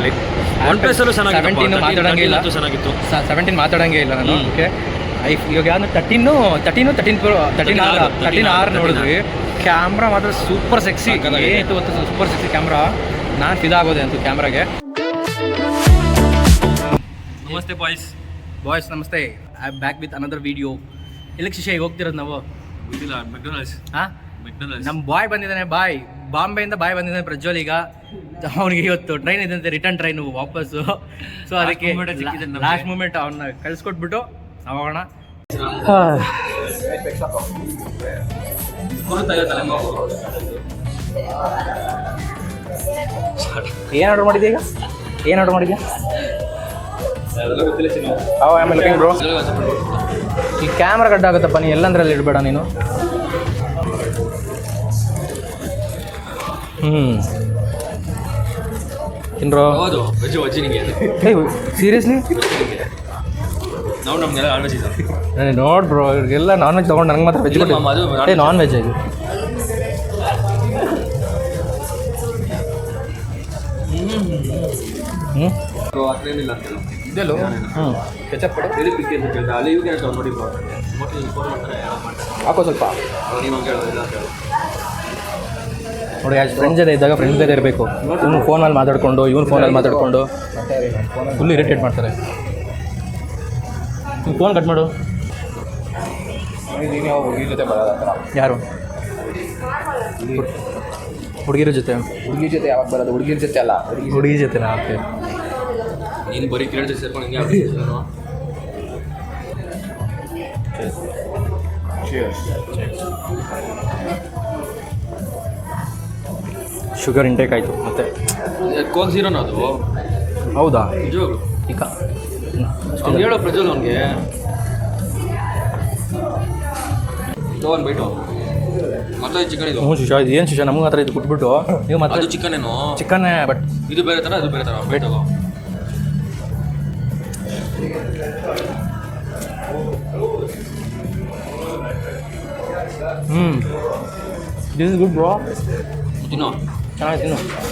ಅಲ್ಲಿ. OnePlus ಅಲ್ಲೂ ಚೆನ್ನಾಗಿತ್ತು, 17 ಮಾತಾಡಂಗೆ ಇಲ್ಲ, ಚೆನ್ನಾಗಿತ್ತು. 17 ಮಾತಾಡಂಗೆ ಇಲ್ಲ ನಾನು. ಓಕೆ, ಇವಾಗ ಯಾವುದು 13 Pro 13R ನೋಡಿದ್ವಿ. ಕ್ಯಾಮ್ರಾ ಮಾತ್ರ ಸೂಪರ್ ಸೆಕ್ಸಿ ಏನಿತ್ತು ಗೊತ್ತಾ, ಸೂಪರ್ ಸೆಕ್ಸಿ ಕ್ಯಾಮ್ರಾ. ನಾನು ಫಿದಾಗೋದೆ ಅಂತೂ ಕ್ಯಾಮ್ರಾಗೆ. ನಮಸ್ತೆ ಬಾಯ್ಸ್ ನಮಸ್ತೆ. I am back with another video. ಎಲ್ಲಿಗೆ ಶಿಷ್ಯ ಈಗ ಹೋಗ್ತಿರೋದು ನಾವು? ಗೊತ್ತಿಲ್ಲ, ಮೆಕ್ಡೊನಾಲ್ಡ್ಸ್. ನಮ್ಮ ಬಾಯ್ ಬಂದಿದ್ದಾನೆ, ಬಾಂಬೆಯಿಂದ ಬಾಯ್ ಬಂದಿದ್ದಾನೆ ಪ್ರಜ್ವಲ್. ಈಗ ಅವನಿಗೆ ಇವತ್ತು ಟ್ರೈನ್ ಇದೆ ಅಂತೆ, ರಿಟರ್ನ್ ಟ್ರೈನು ವಾಪಸ್ಸು. ಸೊ ಅದಕ್ಕೆ ಲಾಸ್ಟ್ ಮೂಮೆಂಟ್ ಅವನ್ನ ಕಳಿಸ್ಕೊಟ್ಬಿಟ್ಟು ನಾವು ಹೋಗೋಣ. ಏನು ಆರ್ಡರ್ ಮಾಡಿದ್ಯಾ ಈಗ? ಏನು ಆರ್ಡರ್ ಮಾಡಿದ್ಯಾ? ಬ್ರೋ, ಈ ಕ್ಯಾಮ್ರಾ ಕಟ್ ಆಗುತ್ತಪ್ಪ, ನೀ ಎಲ್ಲಂದ್ರಲ್ಲಿ ಇಡಬೇಡ ನೀನು. ತಿನ್ರೋ. ಹೌದು, ವೆಜ್ ನಿಮಗೆ. ಸೀರಿಯಸ್ಲಿ ನಾವು ನಮಗೆಲ್ಲ ನಾನ್ ವೆಜ್ ಇದೆ. ನೋಡ್ ಬ್ರೋ, ಇವ್ರಿಗೆಲ್ಲ ನಾನ್ ವೆಜ್ ತೊಗೊಂಡು ನನಗೆ ಮಾತ್ರ ವೆಜ್ ಕೊಟ್ಟು. ನಾನ್ ವೆಜ್ ಇದು. ಅದೇನಿಲ್ಲ ಅಂತ ಇದೆಲ್ಲೋ ಕೆಚಪ್ ಕೊಡು, ಎಲ್ಲಿ ಪಿಕ್ಕಿ ಅಂತ ಕೇಳ್ತಾ ಅಲ್ಲಿ ಇವಾಗ ನೋಡಿ ಹಾಕೋ ಸ್ವಲ್ಪ. ನೀವು ಕೇಳೋದಿಲ್ಲ ಅಂತ ಹೇಳಿ ನೋಡಿ, ಅಷ್ಟು ಫ್ರೆಂಡ್ಸ್ ಜೊತೆ ಇದ್ದಾಗ ಫ್ರೆಂಡ್ಸ್ ಜೊತೆ ಇರಬೇಕು. ಇವ್ನು ಫೋನಲ್ಲಿ ಮಾತಾಡಿಕೊಂಡು ಇವ್ನು ಫೋನಲ್ಲಿ ಮಾತಾಡಿಕೊಂಡು ಫುಲ್ ಇರಿಟೇಟ್ ಮಾಡ್ತಾರೆ. ನೀವು ಫೋನ್ ಕಟ್ ಮಾಡು. ಹುಡುಗಿ ಜೊತೆ ಬರೋದ? ಯಾರು ಹುಡುಗಿರ ಜೊತೆ? ಹುಡುಗಿ ಜೊತೆ ಯಾವಾಗ ಬರೋದು? ಹುಡುಗಿರ ಜೊತೆ ಅಲ್ಲ, ಹುಡುಗಿ ಜೊತೆನಾ? ಓಕೆ. ನೀನು ಬರೀ ಕೇಳಿ ಜೊತೆ ಸೇರ್ಕೊಂಡು ಹಿಂಗೆ ಶುಗರ್ ಇಂಟೇಕ್ ಆಯಿತು ಮತ್ತೆ. ಕೋಕ್ ಝೀರೋನ ಅದು? ಹೌದಾ? ನಿಜವಾಗ್ಲು ಈಗ ಅವ್ನು ಹೇಳೋ ಪ್ರಜ್ವಲ್ ಅವನಿಗೆ ತೊಗೊಂಡು ಬೈಟು ಮತ್ತೆ ಚಿಕನ್ ಇದು. ಹ್ಞೂ ಶಿಶಾ, ಇದು ಏನು ಶಿಶಾ ನಮಗೆ ಹತ್ರ ಇದು ಕೊಟ್ಬಿಟ್ಟು ನೀವು ಮತ್ತೆ ಅದು ಚಿಕನೇನು? ಚಿಕನ್ನೇ, ಬಟ್ ಇದು ಬೇರೆ ಥರ, ಅದು ಬೇರೆ ಥರ. Bite this is good bro. ತಿನ್ನೋ, ಚೆನ್ನಾಗಿ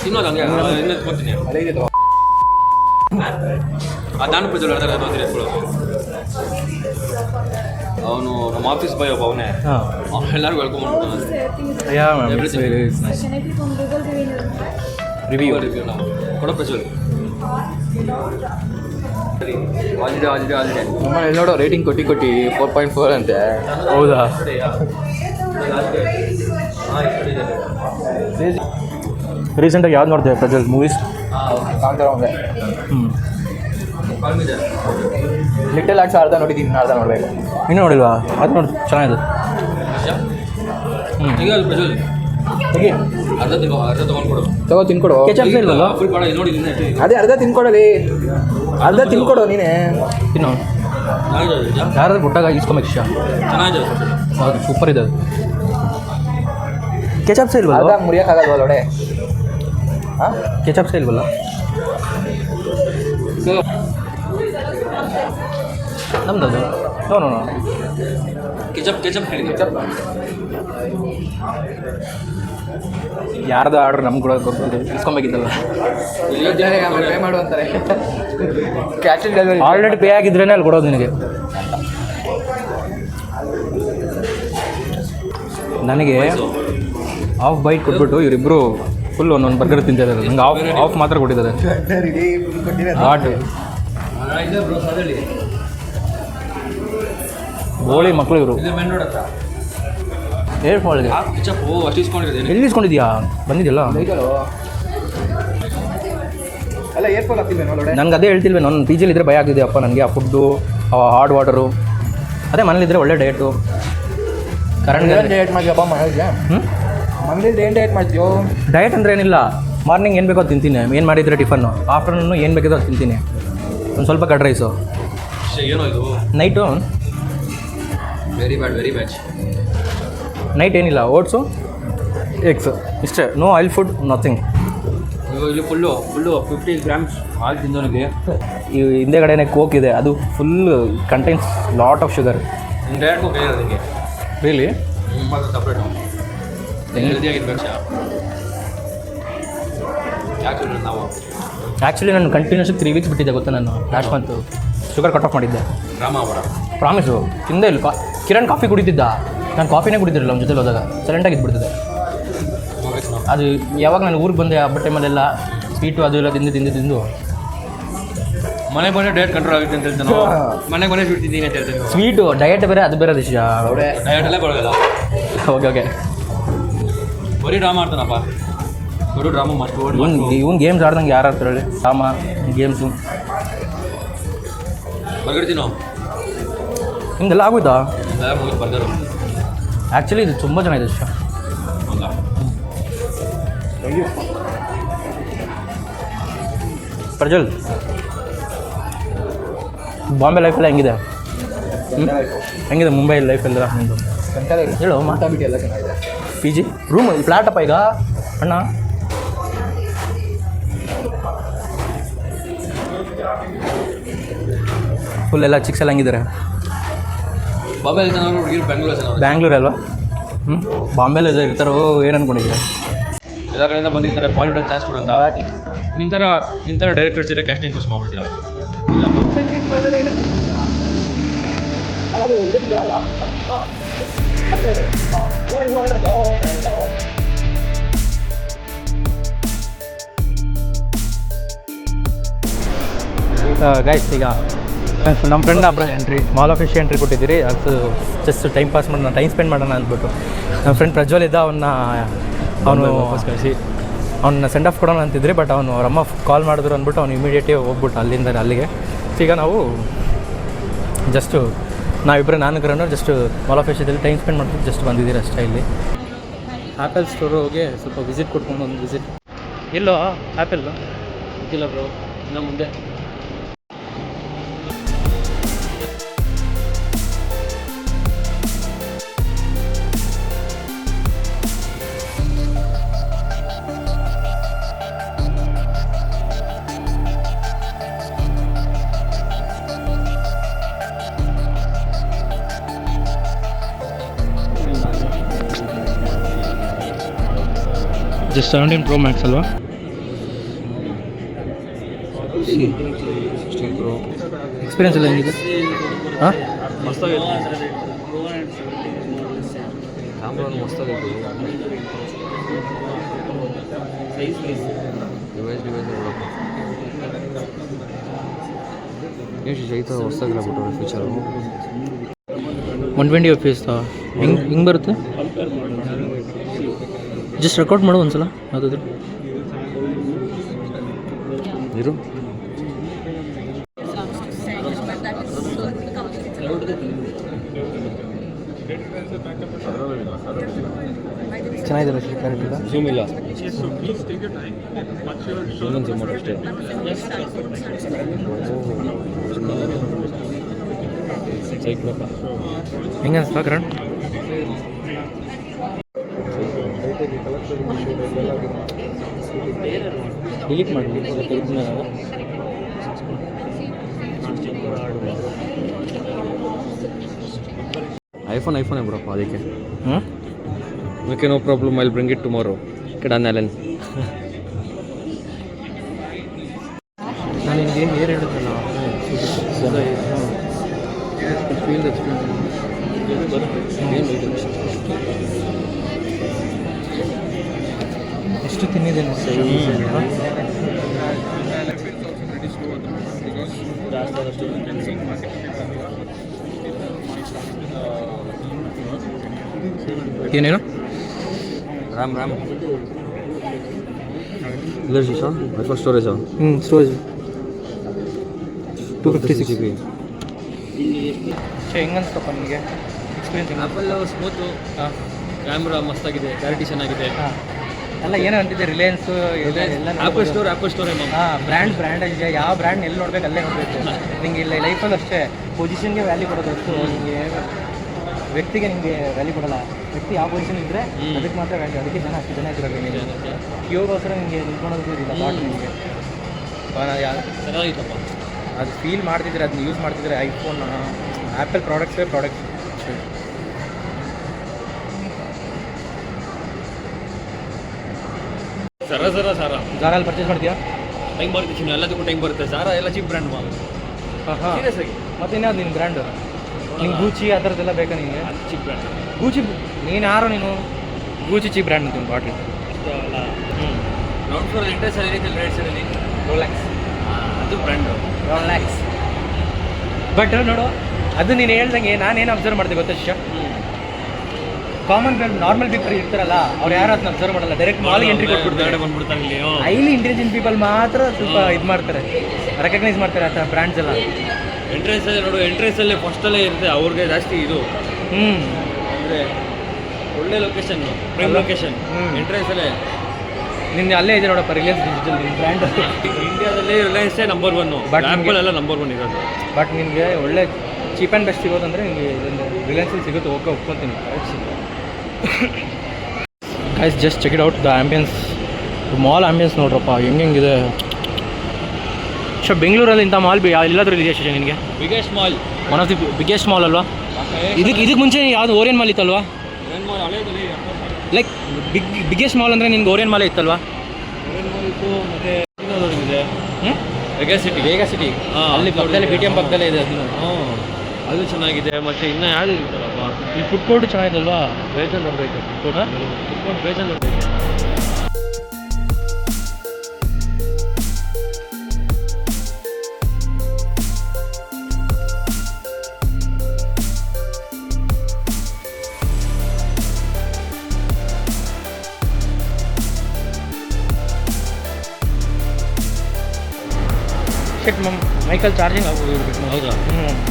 ತಿನ್ನೋದು ಹಂಗೆ ಇನ್ನೂ ಕೊಡ್ತೀನಿ. ನಾನು ಪ್ರಜ್ವಲ್ ಹೇಳ್ತಾರೆ ಅದು ಅಂದ್ರೆ ಅವನು ನಮ್ಮ ಆಫೀಸ್ ಬಾಯ್ ಒಬ್ಬ ಅವನೇ. ಹಾಂ, ಎಲ್ಲರಿಗೂ ಹೇಳ್ಕೊಂಡ್ಬಿಟ್ಟು ರಿವ್ಯೂ ನಾವು ಕೊಡೋ ಪ್ರಜ್ವಲ್ ಆಲ್ರೆಡಿ ನಮ್ಮಲ್ಲಿ ನೋಡೋ ರೇಟಿಂಗ್ ಕೊಟ್ಟು 4.4 ಅಂತೆ. ಹೌದಾ? ರೀಸೆಂಟಾಗಿ ಯಾವ್ದು ನೋಡ್ತೇವೆ ಪ್ರಜ್ವಲ್ ಮೂವೀಸ್? ಕಾಂತಾರ ಒಂದೇ. ಲಿಟಲ್ ಆರ್ಟ್ಸ್ ಅರ್ಧ ನೋಡಿದ್ದೀನಿ, ಅರ್ಧ ನೋಡಬೇಕು. ಇನ್ನೂ ನೋಡಿಲ್ವಾ? ಅದು ನೋಡಿ, ಚೆನ್ನಾಗಿದೆ. ಈಗ ಅದು ಪ್ರಜ್ವಲ್ ಹೇಗೆ? ಅರ್ಧ ತೊಗೊಂಡ್ಕೊಡು. ತಗೋ ತಿನ್ಕೊಡು. ಕೆಚಪ್ ಇಲ್ವಲ್ಲ? ಫುಲ್ ಬೇಡ, ನೋಡಿ ಅದೇ ಅರ್ಧ ತಿನ್ಕೊಡಲಿ, ಅರ್ಧ ತಿನ್ಕೊಡು ನೀನೇ. ತಿನ್ನು. ಯಾರಾದ್ರೂ ಬುಟ್ಟಾಗ ಇಸ್ಕೊಂಬೇಕು ಶಿಶಾ. ಚೆನ್ನಾಗಿದೆ, ಹೌದು, ಸೂಪರ್ ಇದೆ ಅದು. ಕೆಚಪ್ಸ್ ಅರ್ಧ ಇಲ್ವಲ್ಲ? ಮುರಿಯೋಕ್ಕಾಗಲ್ವ ಲೊಡೆ? ಹಾಂ, ಕೆಚಪ್ಸ್ ಇಲ್ವಲ್ಲ? ನಮ್ದು ನೋ ನೋ ನೋ ಕೆಚಪ್ ಹೇಳಿದೆ. ಯಾರ್ದು ಆರ್ಡ್ರ್ ನಮ್ಗೆ ಕೂಡ ಇಸ್ಕೊಬೇಕಿದ್ದಲ್ಲ. ಪೇ ಮಾಡು ಅಂತಾರೆ. Cash on delivery already pay ಆಗಿದ್ರೇ ಅಲ್ಲಿ ಕೊಡೋದು ನಿನಗೆ. ನನಗೆ ಹಾಫ್ ಬೈಟ್ ಕೊಟ್ಬಿಟ್ಟು ಇವರಿಬ್ಬರು ಫುಲ್ ಒಂದೊಂದು ಬರ್ಗರ್ ತಿಂತಿದ್ದಾರೆ. ನಂಗೆ ಆಫ್ ಮಾತ್ರ ಕೊಟ್ಟಿದ್ದಾರೆ. ಬೋಳಿ ಮಕ್ಕಳು ಇವರು. ಏರ್ ಫಾಲ್ಗೆ ಕೆಚಪ್ ಅಷ್ಟು ಇಸ್ಕೊಂಡಿರೋದೇನು? ಎಲ್ಲಿ ಇಸ್ಕೊಂಡಿದ್ಯಾ? ಬಂದಿದ್ಯಲ್ಲ. ಅಲ್ಲ, ಏರ್ಫಾಲ್ ಆಗ್ತಿಲ್ವೇನೋ ಲೊಡೆ? ನನಗೆ ಅದೇ ಹೇಳ್ತಿಲ್ವೇ, ನನ್ನ ಪಿ ಜಿಲಿದ್ದರೆ ಭಯ ಆಗ್ತಿದೆ ಅಪ್ಪ ನನಗೆ. ಆ ಫುಡ್ಡು, ಆ ಹಾಟ್ ವಾಟರು. ಅದೇ ಮನೇಲಿದ್ದರೆ ಒಳ್ಳೆ ಡಯಟು. ಕರೆಂಟ್ ಡಯಟ್ ಮಾಡ್ತೀವಪ್ಪ ಮನೇಲಿ? ಮನೇಲಿ ಏನು ಡಯಟ್ ಮಾಡ್ತೀವೋ? ಡಯಟ್ ಅಂದರೆ ಏನಿಲ್ಲ, ಮಾರ್ನಿಂಗ್ ಏನು ಬೇಕೋ ಅದು ತಿಂತೀನಿ. ಏನು ಮಾಡಿದರೆ ಟಿಫನ್ನು, ಆಫ್ಟರ್ನೂನು ಏನು ಬೇಕಿದೆ ಅದು ತಿಂತೀನಿ. ಒಂದು ಸ್ವಲ್ಪ ಕಡ್ ರೈಸು. ಏನೋ ಇದು ನೈಟು ವೆರಿ ಬ್ಯಾಡ್. ನೈಟ್ ಏನಿಲ್ಲ, ಓಟ್ಸು, ಎಗ್ಸ್, ಇಷ್ಟೇ. No oil food, nothing. ಇಲ್ಲಿ ಫುಲ್ಲು 50 ಗ್ರಾಮ್ಸ್ ಹಾಲು ತಿಂದವನಿಗೆ ಈ ಹಿಂದೆಗಡೆನೇ ಕೋಕ್ ಇದೆ, ಅದು full contains lot of sugar. Direct ಹೋಗಿ ಅದಕ್ಕೆ ರಿಯಲಿ ಸಪ್ರೇಟು ಹೆಲ್ದಿಯಾಗಿದ್ದು ಪಕ್ಷ ಯಾಕೆ ನಾವು ಆ್ಯಕ್ಚುಲಿ ನಾನು ಕಂಟಿನ್ಯೂಸ್ 3 ವೀಕ್ಸ್ ಬಿಟ್ಟಿದ್ದೆ ಗೊತ್ತಾ ನಾನು last month sugar cut off ಮಾಡಿದ್ದೆ ರಾಮ ಅವರ ಪ್ರಾಮಿಸು ತಿಂದೇ ಇಲ್ಲ ಕಿರಣ್ ಕಾಫಿ ಕುಡಿತಿದ್ದ ನಾನು ಕಾಫಿನೇ ಕುಡಿತಿರಲಿಲ್ಲ ಅವ್ನ ಜೊತೆ ಹೋದಾಗ ಸೈಲೆಂಟಾಗಿ ಇದ್ಬಿಡ್ತದೆ ಅದು ಯಾವಾಗ ನಾನು ಊರಿಗೆ ಬಂದೆ ಹಬ್ಬ ಟೈಮಲ್ಲೆಲ್ಲ ಸ್ವೀಟು ಅದು ಎಲ್ಲ ತಿಂದು ಮನೆಗೆ ಬಂದರೆ ಡಯಟ್ ಕಂಟ್ರೋಲ್ ಆಗುತ್ತೆ ಅಂತ ಹೇಳ್ತಾನೆ ಮನೆಗೆ ಬಂದರೆ ಸ್ವೀಟ್ ತಿಂತೀನಿ ಅಂತ ಹೇಳ್ತೀನಿ ಸ್ವೀಟು ಡಯಟ್ ಬೇರೆ ಅದು ಬೇರೆ ದಿಶ ಡಯಟ್ ಎಲ್ಲ ಬರೋಲ್ಲ ಓಕೆ ಬರೀ ಡ್ರಾಮಾ ಆಡ್ತಾನಪ್ಪ ಬರೀ ಡ್ರಾಮಾ ಮಸ್ಟ್ ಇವ್ನು ಗೇಮ್ಸ್ ಆಡ್ದಂಗೆ ಯಾರು ಆಡ್ತಾರೆ ಹೇಳಿ ಡ್ರಾಮಾ ಗೇಮ್ಸು ಬರ್ಗಿಡ್ತೀನೋ ನಿಮ್ದೆಲ್ಲ ಆಗೋಯ್ತಾ ಎಲ್ಲ ಮುಗಿದು ಬರ್ದರು ಆ್ಯಕ್ಚುಲಿ ಇದು ತುಂಬ ಚೆನ್ನಾಗಿದೆ ವಿಷಯ ಹೌದಾ ಪ್ರಜ್ವಲ್ ಬಾಂಬೆ ಲೈಫೆಲ್ಲ ಹೆಂಗಿದೆ ಹೆಂಗಿದೆ ಮುಂಬೈ ಲೈಫೆಲ್ಲ ನಿಮ್ಮದು ಹೇಳು ಮಾತಾಡ್ಬಿಟ್ಟು ಎಲ್ಲ ಚೆನ್ನಾಗಿದೆ. ಪಿ ಜಿ ರೂಮ್ ಫ್ಲ್ಯಾಟಪ್ಪ ಈಗ ಅಣ್ಣ ಫುಲ್ ಎಲ್ಲ ಚಿಕ್ಸ್ ಎಲ್ಲ ಹೆಂಗಿದ್ದಾರೆ ಬಾಂಬೆ ಚೆನ್ನಾಗಿ ಹುಡುಗಿರು ಬೆಂಗಳೂರು ಚೆನ್ನಾಗಿ ಬ್ಯಾಂಗ್ಳೂರ್ ಅಲ್ವಾ ಬಾಂಬೆಲಿ ಇರ್ತಾರೋ ಏನು ಅಂದ್ಕೊಂಡಿದ್ದೀರಾ ಎಲ್ಲ ಕಡೆಯಿಂದ ಬಂದಿರ್ತಾರೆ ಬಾಲಿವುಡ್ ಚಾನ್ಸ್ ಕೊಡು ಅಂತ ನಿಂತರ ಡೈರೆಕ್ಟರ್ಸ್ ಇರೋ ಕ್ಯಾಸ್ಟಿಂಗ್ ಚೂಸ್ ಮಾಡ್ಬಿಡ್ತೀರಾ ಗೈಸ್ ಈಗ ನಮ್ಮ friend mall of Asia entry ಕೊಟ್ಟಿದ್ದೀರಿ ಅದು ಜಸ್ಟ್ ಟೈಮ್ ಪಾಸ್ ಮಾಡೋಣ ಟೈಮ್ ಸ್ಪೆಂಡ್ ಮಾಡೋಣ ಅಂದ್ಬಿಟ್ಟು ನಮ್ಮ ಫ್ರೆಂಡ್ ಪ್ರಜ್ವಲ್ ಇದ್ದ ಅವನು ವಾಪಸ್ ಕಳಿಸಿ ಅವ್ನ ಸೆಂಡ್ ಆಫ್ ಕೊಡೋಣ ಅಂತಿದ್ರಿ ಬಟ್ ಅವನು ಅವ್ರ ಅಮ್ಮ ಕಾಲ್ ಮಾಡಿದ್ರು ಅಂದ್ಬಿಟ್ಟು ಅವ್ನು ಇಮಿಡಿಯೇಟಿವ್ ಹೋಗ್ಬಿಟ್ಟು ಅಲ್ಲಿಂದ ಅಲ್ಲಿಗೆ ಈಗ ನಾವು ಜಸ್ಟು ನಾವಿಬ್ಬರು ನಾನು ಕರೋಣ ಜಸ್ಟ್ ಮಾಲ್ ಆಫ್ ಏಷ್ಯಾದಲ್ಲಿ ಟೈಮ್ ಸ್ಪೆಂಡ್ ಮಾಡ್ಬಿಟ್ಟು ಜಸ್ಟ್ ಬಂದಿದ್ದೀರಿ ಅಷ್ಟೇ ಇಲ್ಲಿ ಆ್ಯಪಲ್ ಸ್ಟೋರ್ ಹೋಗಿ ಸ್ವಲ್ಪ ವಿಸಿಟ್ ಕೊಟ್ಕೊಂಡು ಒಂದು ವಿಸಿಟ್ ಎಲ್ಲೋ ಆ್ಯಪಲ್ ಗೊತ್ತಿಲ್ಲ ಬ್ರೋ ಇನ್ನು ಮುಂದೆ ಜಸ್ಟ್ 17 Pro Max ಅಲ್ವಾ ಎಕ್ಸ್ಪೀರಿಯನ್ಸ್ ಎಲ್ಲ ಹೆಂಗಿದೆ ಹಾಂ ಮಸ್ತಾಗಿತ್ತು ಕ್ಯಾಮ್ರಾ ಮಸ್ತಾಗಿತ್ತು ಡಿವೈಸ್ ಎಷ್ಟು ಐತ ಹೊಸ್ದಾಗಿಲ್ಲ ಬಿಟ್ಟವ್ರೆ ಫೀಚರು 120 FPS ಹಿಂಗೆ ಬರುತ್ತೆ ಜಸ್ಟ್ ರೆಕಾರ್ಡ್ ಮಾಡು ಒಂದ್ಸಲ ಯಾವುದಾದ್ರು ಇರು ಚೆನ್ನಾಗಿದೆ ಕ್ಯಾರೆಕ್ಟರ್ ಝೂಮ್ ಇಲ್ಲ ಇನ್ನೊಂದು ಝೂಮ್ ಅಷ್ಟೇ ಹೆಂಗೆ ಅನ್ಸ್ತಾ ಕರಣ್ ಡಿಲೀಟ್ ಮಾಡಿ ಐಫೋನ್ ಬಿಡಪ್ಪ ಅದಕ್ಕೆ okay no problem I will bring it tomorrow done Allen ನಾನು ನಿಮಗೆ ಏನು ಹೇಳಿದ್ರಲ್ಲ ಫೀಲ್ಡ್ ಎಷ್ಟು ತಿನ್ನಿದೆ ಏನೇನು ರಾಮ್ ಇದರ ಶಿಶಾ ಅಥವಾ ಸ್ಟೋರೇಜಾ ಸ್ಟೋರೇಜ್ 256 GB ಹೆಂಗನ್ಸ್ತಪ್ಪ ನಿಮಗೆ ಎಕ್ಸ್ಪೀರಿಯನ್ಸ್ ಆ್ಯಪಲ್ ಸ್ಮೂತು ಕ್ಯಾಮ್ರಾ ಮಸ್ತಾಗಿದೆ ಕ್ಲಾರಿಟಿ ಚೆನ್ನಾಗಿದೆ ಹಾಂ ಎಲ್ಲ ಏನೋ ಅಂತಿದೆ ರಿಲಯನ್ಸು ಎಲ್ಲ ಆ್ಯಪಲ್ ಸ್ಟೋರ್ ಹಾಂ ಬ್ರ್ಯಾಂಡ್ ಇದೆ ಯಾವ ಬ್ರ್ಯಾಂಡ್ ಎಲ್ಲಿ ನೋಡ್ಬೇಕು ಅಲ್ಲೇ ನೋಡಬೇಕು ನಿಂಗೆ ಇಲ್ಲ ಲೈಫಲ್ಲಿ ಅಷ್ಟೇ ಪೊಸಿಷನ್ಗೆ ವ್ಯಾಲ್ಯೂ ಕೊಡೋದು ಅಷ್ಟು ನಿಮಗೆ ವ್ಯಕ್ತಿಗೆ ನಿಮಗೆ ವ್ಯಾಲ್ಯೂ ಕೊಡಲ್ಲ ವ್ಯಕ್ತಿ ಯಾವ ಪೊಸಿಷನ್ ಇದ್ದರೆ ಅದಕ್ಕೆ ಮಾತ್ರ ವ್ಯಾಲ್ಯೂ ಅದಕ್ಕೆ ಜನ ಅಷ್ಟು ಜನ ಇದ್ರಲ್ಲಿ ನಿಮಗೆ ಇವಾಗೋಸ್ಕರ ನಿಮಗೆ ನಿಂತ್ಕೊಳ್ಳೋದು ಇಲ್ಲ ಥಾಟ್ ನಿಮಗೆ ಚೆನ್ನಾಗಿತ್ತಪ್ಪ ಅದು ಫೀಲ್ ಮಾಡ್ತಿದ್ರೆ ಅದನ್ನ ಯೂಸ್ ಮಾಡ್ತಿದ್ರೆ ಐಫೋನ್ ಆ್ಯಪಲ್ ಪ್ರಾಡಕ್ಟ್ಸ್ ಸರ ಜಾರಲ್ಲಿ ಪರ್ಚೇಸ್ ಮಾಡ್ತೀಯಾ ಟೈಮ್ ಬರುತ್ತೆ ಚಿನ್ನ, ಎಲ್ಲದಕ್ಕೂ ಟೈಮ್ ಬರುತ್ತೆ. ಜಾರಾ ಎಲ್ಲ ಚೀಪ್ ಬ್ರ್ಯಾಂಡ್ ಹಾಂ ಸೀರಿಯಸ್ ಆಗಿ ಮತ್ತೆ ಇನ್ಯಾವ್ದು ನಿನ್ನ ಬ್ರ್ಯಾಂಡು? ನಿಂಗೆ ಗೂಚಿ ಆ ಥರದ್ದೆಲ್ಲ ಬೇಕಾ ನಿನಗೆ? ಅದು ಚೀಪ್ ಬ್ರ್ಯಾಂಡ್. ಗೂಚಿ ನೀನು ಯಾರು ನೀನು? ಗೂಚಿ ಚೀಪ್ ಬ್ರ್ಯಾಂಡ್ ಅಂತ ಬಾಟ್ಲಿ. ಗ್ರೌಂಡ್ ಫ್ಲೋರ್ ಇಂಟ್ರೆಸ್ಟ್ ಏನಿದೆ ರೇಟ್ಸಲ್ಲಿ ರೋಲ್ಯಾಕ್ಸ್. ಅದು ಬ್ರ್ಯಾಂಡು. ರೋಲ್ಯಾಕ್ಸ್. ಬಟ್ ನೋಡು, ಅದು ನೀನು ಹೇಳ್ದಂಗೆ ನಾನೇನು ಅಬ್ಸರ್ವ್ ಮಾಡಿದೆ ಗೊತ್ತಾ ಶಿಷ್ಯ? ಕಾಮನ್ ನಾರ್ಮಲ್ ಪೀಪಲ್ ಇರ್ತಾರಲ್ಲ, ಅವ್ರು ಯಾರು ಅದನ್ನ ಅಬ್ಸರ್ವ್ ಮಾಡಲ್ಲ, ಡೈರೆಕ್ಟ್ ಮಾಲ್ಗೆ ಎಂಟ್ರಿ ಕೊಟ್ಬಿಡ್ತಾರೆ. ಬಂದ್ಬಿಡ್ತಾರೆ ಇಲ್ಲಿ. ಹೈಲಿ ಇಂಟೆಲಿಜೆಂಟ್ ಪೀಪಲ್ ಮಾತ್ರ ಸ್ವಲ್ಪ ಇದು ಮಾಡ್ತಾರೆ, ರೆಕಗ್ನೈಸ್ ಮಾಡ್ತಾರೆ ಆ ಥರ ಬ್ರ್ಯಾಂಡ್ಸ್ ಎಲ್ಲ. ಎಂಟ್ರೆನ್ಸಲ್ಲಿ ನೋಡು, ಎಂಟ್ರೆನ್ಸಲ್ಲಿ ಫಸ್ಟಲ್ಲೇ ಇರುತ್ತೆ ಅವ್ರಿಗೆ ಜಾಸ್ತಿ ಇದು. ಅಂದರೆ ಒಳ್ಳೆ ಲೊಕೇಶನ್, ಪ್ರೈಮ್ ಲೊಕೇಶನ್. ಎಂಟ್ರೆನ್ಸಲ್ಲೇ ನಿನ್ನೆ ಅಲ್ಲೇ ಇದೆ ನೋಡಪ್ಪ, ರಿಲಯನ್ಸ್ ಡಿಜಿಟಲ್ ನಿಮ್ಮ ಬ್ರ್ಯಾಂಡ್. ಇಂಡಿಯಾದಲ್ಲಿ ರಿಲಯನ್ಸೇ ನಂಬರ್ 1, But ಆ್ಯಪಲ್ ಎಲ್ಲ ನಂಬರ್ 1 ಇರೋದು. ಬಟ್ ನಿನಗೆ ಒಳ್ಳೆ ಚೀಪ್ ಆ್ಯಂಡ್ ಬೆಸ್ಟ್ ಸಿಗೋದಂದರೆ ನಿಮಗೆ ಇದೊಂದು ರಿಲಯನ್ಸಲ್ಲಿ ಸಿಗುತ್ತೆ. ಓಕೆ, ಒಪ್ಕೊತೀನಿ. Guys just check it out the ambience, mall ambience ನೋಡ್ರಪ್ಪ ಹೆಂಗಿದೆ. ಬೆಂಗಳೂರಲ್ಲಿ ಇಂಥ ಮಾಲ್ ಎಲ್ಲಾದರೂ ಇದೆಯಾ ಶಶಿ ನಿನಗೆ? Biggest mall, one of the biggest mall ಅಲ್ವಾ? ಇದಕ್ಕೆ ಮುಂಚೆ ಯಾವುದು ಓರಿಯನ್ ಮಾಲ್ ಇತ್ತಲ್ವಾ? ಲೈಕ್ ಬಿಗ್ಗೆಸ್ಟ್ ಮಾಲ್ ಅಂದರೆ ನಿನ್ಗೆ ಓರಿಯನ್ ಮಾಲೇ ಇತ್ತಲ್ವಾ? ಮತ್ತೆ ಇದೆ ವೇಗಾ ಸಿಟಿ ಅಲ್ಲಿ ಪಕ್ಕದಲ್ಲೇ BTM ಪಕ್ಕದಲ್ಲೇ ಇದೆ ಅದು. ಅದು ಚೆನ್ನಾಗಿದೆ. ಮತ್ತು ಇನ್ನೂ ಯಾವುದು ಇರುತ್ತಲ್ಲಪ್ಪ, ಈ ಫುಡ್ ಕೋರ್ಟ್ ಚೆನ್ನಾಗಿದಲ್ವಾ? ಬೇಜಾನ್ ನೋಡ್ಬೇಕು. ಫುಡ್ ಕೋರ್ಟ್ ಬೇಜಾನ್ ನೋಡ್ಬೇಕು. ಶೆಟ್ ಮೈಕಲ್ ಚಾರ್ಜಿಂಗ್ ಆಗ್ಬೋದು. ಹೌದಾ?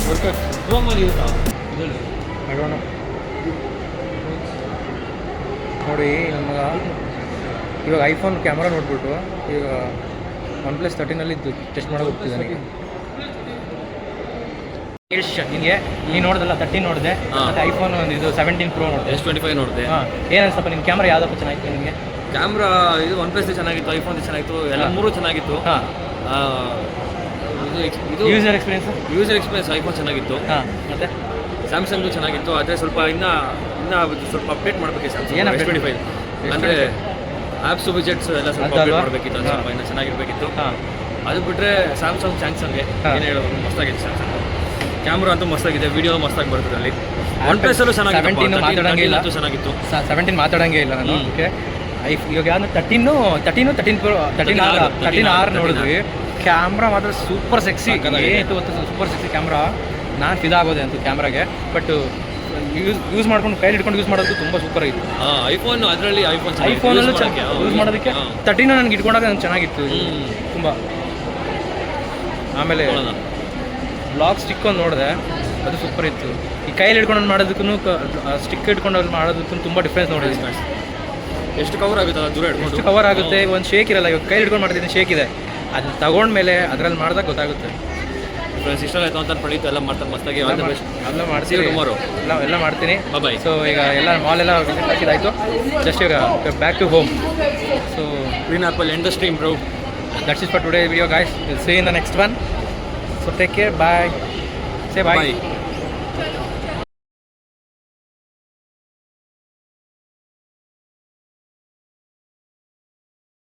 ವರ್ಕ್ ರೂಮಲ್ಲಿ ಇರುತ್ತಾ? ಮಾಡೋಣ ನೋಡಿ. ನಮ್ಮ ಇವಾಗ ಐಫೋನ್ ಕ್ಯಾಮ್ರಾ ನೋಡ್ಬಿಟ್ಟು ಈಗ OnePlus 13 ಟೆಸ್ಟ್ ಮಾಡೋಕೆ ಹೋಗ್ತಿದ್ದಾನೆ. ನಿನಗೆ ನೀನು ನೋಡಿದಲ್ಲ 13 ನೋಡಿದೆ, ಮತ್ತು ಐಫೋನ್ ಇದು 17 Pro ನೋಡಿದೆ, S25 ನೋಡಿದೆ. ಹಾಂ, ಏನು ಅನ್ಸಪ್ಪ ನಿನ್ನ ಕ್ಯಾಮ್ರಾ ಯಾವುದಪ್ಪ ಚೆನ್ನಾಗಿತ್ತು ನಿನಗೆ? ಕ್ಯಾಮ್ರಾ ಇದು OnePlus ಚೆನ್ನಾಗಿತ್ತು, ಐಫೋನ್ ಚೆನ್ನಾಗಿತ್ತು, ಎಲ್ಲ ಮೂರು ಚೆನ್ನಾಗಿತ್ತು. ಹಾಂ, ಇದು ಯೂಸರ್ ಎಕ್ಸ್ಪೀರಿಯನ್ಸ್ ಐಫೋನ್ ಚೆನ್ನಾಗಿತ್ತು. ಹಾಂ, ಮತ್ತು ಸ್ಯಾಮ್ಸಂಗು ಚೆನ್ನಾಗಿತ್ತು. ಆದರೆ ಸ್ವಲ್ಪ ಇನ್ನೂ ಸ್ವಲ್ಪ ಅಪ್ಡೇಟ್ ಮಾಡಬೇಕು ಸ್ಯಾಮ್ಸಂಗ್ ಏನು update? S25. ಅಂದರೆ ಆ್ಯಪ್ಸು ವಿಜೆಟ್ಸ್ ಎಲ್ಲ ಸ್ವಲ್ಪ ಅದಲ್ವಾ? ಅಪ್ಡೇಟ್ ಮಾಡಬೇಕಿತ್ತು, ಅದು ಸ್ವಲ್ಪ ಇನ್ನೂ ಚೆನ್ನಾಗಿರಬೇಕಿತ್ತು. ಹಾಂ, ಅದು ಬಿಟ್ಟರೆ ಸ್ಯಾಮ್ಸಂಗ್ಗೆ ಏನು ಹೇಳೋದು, ಮಸ್ತಾಗಿದೆ ಸ್ಯಾಮ್ಸಂಗ್. ಕ್ಯಾಮ್ರಾ ಅಂತೂ ಮಸ್ತಾಗಿದೆ, ವಿಡಿಯೋ ಮಸ್ತಾಗಿ ಬರ್ತದೆ ಅಲ್ಲಿ. OnePlus ಚೆನ್ನಾಗಿತ್ತು, 17 ಮಾತಾಡೋಂಗೆ ಇಲ್ಲ. ಚೆನ್ನಾಗಿತ್ತು. 17 ಮಾತಾಡೋಂಗೆ ಇಲ್ಲ ನಾನು. ಓಕೆ, ಇವಾಗ ಯಾವ್ದು 13 R ನೋಡಿದ್ವಿ. ಕ್ಯಾಮ್ರಾ ಮಾತ್ರ ಸೂಪರ್ ಸೆಕ್ಸಿ ಏನಿತ್ತು ಗೊತ್ತಾ? Super sexy camera. ನಾನು ಫಿದಾಗೋದೆ ಅಂತ ಕ್ಯಾಮ್ರಾಗೆ. ಬಟ್ ಯೂಸ್ ಮಾಡ್ಕೊಂಡು ಕೈಲಿ ಹಿಡ್ಕೊಂಡು ಯೂಸ್ ಮಾಡೋದು ತುಂಬ ಸೂಪರ್ ಆಗಿತ್ತು. ಐಫೋನ್, ಅದರಲ್ಲಿ ಐಫೋನಲ್ಲೂ ಯೂಸ್ ಮಾಡೋದಕ್ಕೆ 13 ನನಗೆ ಇಟ್ಕೊಂಡಾಗ ನಂಗೆ ಚೆನ್ನಾಗಿತ್ತು ತುಂಬ. ಆಮೇಲೆ ಬ್ಲಾಗ್ ಸ್ಟಿಕ್ ಒಂದು ನೋಡಿದೆ, ಅದು ಸೂಪರ್ ಇತ್ತು. ಈ ಕೈಲಿ ಹಿಡ್ಕೊಂಡು ಮಾಡೋದಕ್ಕೂ ಸ್ಟಿಕ್ ಹಿಡ್ಕೊಂಡು ಮಾಡೋದಕ್ಕೂ ತುಂಬ ಡಿಫ್ರೆನ್ಸ್ ನೋಡಿದ್ವಿ. ಎಷ್ಟು ಕವರ್ ಆಗುತ್ತಲ್ಲ ದೂರ ಹಿಡ್ಕೊಂಡು, ಎಷ್ಟು ಕವರ್ ಆಗುತ್ತೆ. ಒಂದು ಶೇಕ್ ಇರಲ್ಲ. ಇವಾಗ ಕೈ ಹಿಡ್ಕೊಂಡು ಮಾಡ್ತಿದ್ದೀನಿ, ಶೇಕ್ ಇದೆ. ಅದನ್ನ ತಗೊಂಡ್ಮೇಲೆ ಅದ್ರಲ್ಲಿ ಮಾಡಿದಾಗ ಗೊತ್ತಾಗುತ್ತೆ. ಫ್ರೆಂಡ್ಸ್ ಇಷ್ಟ ಆಯಿತು ಅಂತ ಪಡೀತು, ಎಲ್ಲ ಮಾಡ್ತಾರೆ ಮಸ್ತಾಗಿ. ಎಲ್ಲ ಮಾಡ್ತೀವಿ ಟುಮಾರೋ ಎಲ್ಲ ಮಾಡ್ತೀನಿ. ಬಾಯ್. ಸೊ ಈಗ ಎಲ್ಲ ಮಾಲ್ ಎಲ್ಲ ವಿಸಿಟ್ ಹಾಕಿದಾಯಿತು. ಜಸ್ಟ್ ಈಗ back to home. So green apple end the stream bro. That's it for today video guys. Will see in the next one. So take care, bye. Say bye.